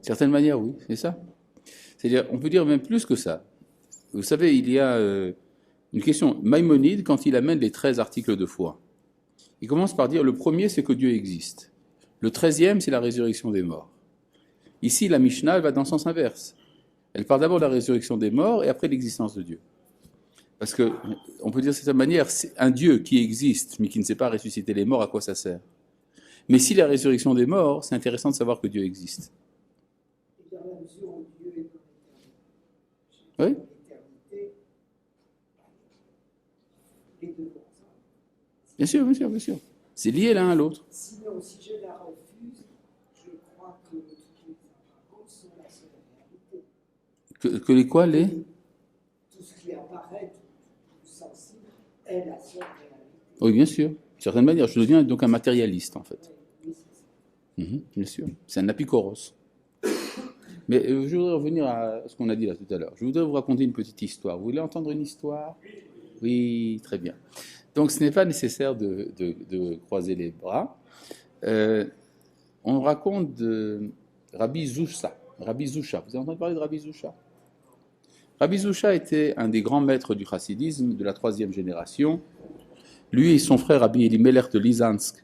certaine manière, oui, c'est ça. C'est-à-dire, on peut dire même plus que ça. Vous savez, il y a une question. Maïmonide, quand il amène les 13 articles de foi, il commence par dire, le premier, c'est que Dieu existe. Le 13e, c'est la résurrection des morts. Ici, la Mishnah, elle va dans le sens inverse. Elle parle d'abord de la résurrection des morts et après l'existence de Dieu. Parce que, on peut dire de cette manière, c'est un Dieu qui existe, mais qui ne sait pas ressusciter les morts, à quoi ça sert? Mais si la résurrection des morts, c'est intéressant de savoir que Dieu existe. Et dans la mesure où Dieu est Oui. dans l'éternité, les deux vont ensemble. Bien sûr, bien sûr, bien sûr. C'est lié l'un à l'autre. Sinon, si je la refuse, je crois que toutes les apparences sont la seule réalité. Que les quoi, les Tout ce qui apparaît, tout sensible, est la seule réalité. Oui, bien sûr. D'une certaine manière, je deviens donc un matérialiste, en fait. Oui, c'est ça. Bien sûr. C'est un apikoros. Mais je voudrais revenir à ce qu'on a dit là tout à l'heure. Je voudrais vous raconter une petite histoire. Vous voulez entendre une histoire? Oui, très bien. Donc, ce n'est pas nécessaire de croiser les bras. On raconte de Rabbi Zusha. Rabbi Zusha. Vous avez entendu parler de Rabbi Zusha? Rabbi Zusha était un des grands maîtres du chassidisme de la 3e génération. Lui et son frère Rabbi Elimelech de Lizansk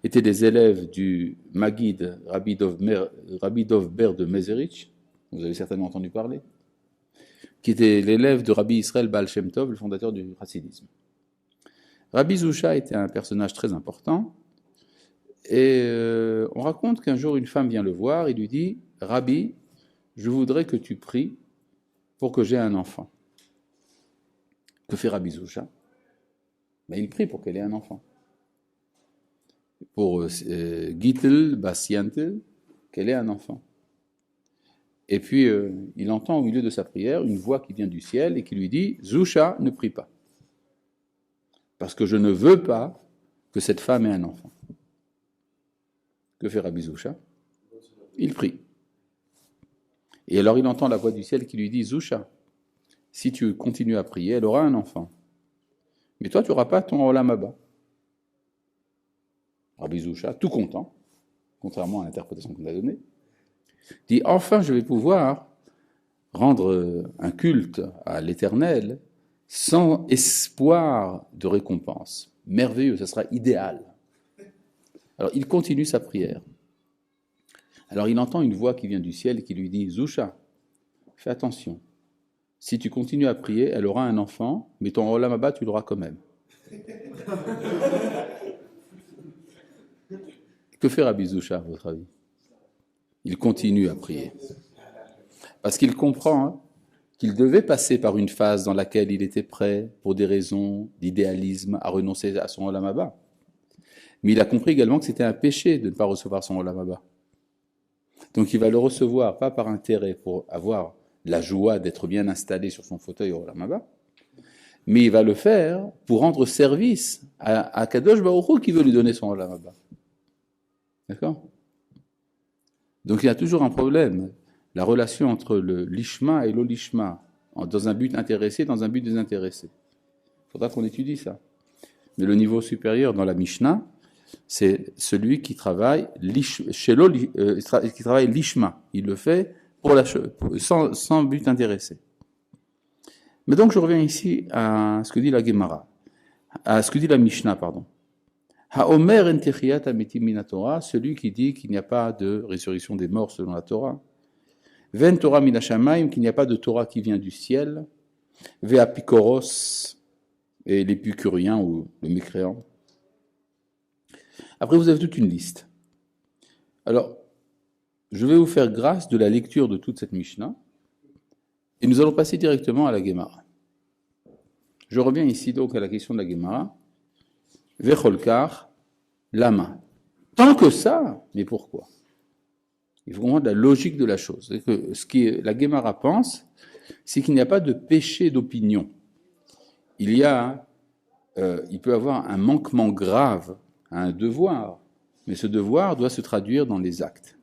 étaient des élèves du Maguide Rabbi Dov Ber de Mezerich, vous avez certainement entendu parler, qui était l'élève de Rabbi Israël Baal Shem Tov, le fondateur du chassidisme. Rabbi Zusha était un personnage très important, et on raconte qu'un jour une femme vient le voir et lui dit « Rabbi, je voudrais que tu pries pour que j'ai un enfant. » Que fait Rabbi Zusha? Ben, il prie pour qu'elle ait un enfant. Pour Gittel Basiantel, qu'elle ait un enfant. Et puis, il entend au milieu de sa prière une voix qui vient du ciel et qui lui dit « Zusha, ne prie pas, parce que je ne veux pas que cette femme ait un enfant. » Que fait Rabbi Zusha? Il prie. Et alors il entend la voix du ciel qui lui dit « Zusha, si tu continues à prier, elle aura un enfant. Mais toi, tu n'auras pas ton Olam Haba. » Rabbi Zusha, tout content, contrairement à l'interprétation qu'on a donnée, dit « Enfin, je vais pouvoir rendre un culte à l'Éternel sans espoir de récompense. Merveilleux, ça sera idéal. » Alors, il continue sa prière. Alors, il entend une voix qui vient du ciel et qui lui dit « Zusha, fais attention. Si tu continues à prier, elle aura un enfant, mais ton Olam Haba, tu l'auras quand même. » Que fait Rabbi Zusha, à votre avis? Il continue à prier. Parce qu'il comprend qu'il devait passer par une phase dans laquelle il était prêt, pour des raisons d'idéalisme, à renoncer à son Olam Haba. Mais il a compris également que c'était un péché de ne pas recevoir son Olam Haba. Donc il va le recevoir, pas par intérêt, pour avoir la joie d'être bien installé sur son fauteuil au Olam Haba, mais il va le faire pour rendre service à Kadosh Baruch Hu qui veut lui donner son Olam Haba. D'accord? Donc il y a toujours un problème, la relation entre le lishma et l'olishma, dans un but intéressé, dans un but désintéressé. Il faudra qu'on étudie ça. Mais le niveau supérieur dans la Mishnah, c'est celui qui travaille qui travaille lishma. Il le fait sans but intéressé. Mais donc je reviens ici à ce que dit la Gemara, à ce que dit la Mishnah, pardon. Ha'omer en techiyat ametim min Torah, celui qui dit qu'il n'y a pas de résurrection des morts selon la Torah. Ven Torah min hashamayim, qu'il n'y a pas de Torah qui vient du ciel. Ve'apikoros, et l'épicurien ou le mécréant. Après, vous avez toute une liste. Alors, je vais vous faire grâce de la lecture de toute cette Mishnah, et nous allons passer directement à la Gemara. Je reviens ici donc à la question de la Gemara. Vecholkar, lama. Tant que ça, mais pourquoi? Il faut comprendre la logique de la chose. C'est que ce que la Gemara pense, c'est qu'il n'y a pas de péché d'opinion. Il peut avoir un manquement grave à un devoir, mais ce devoir doit se traduire dans les actes.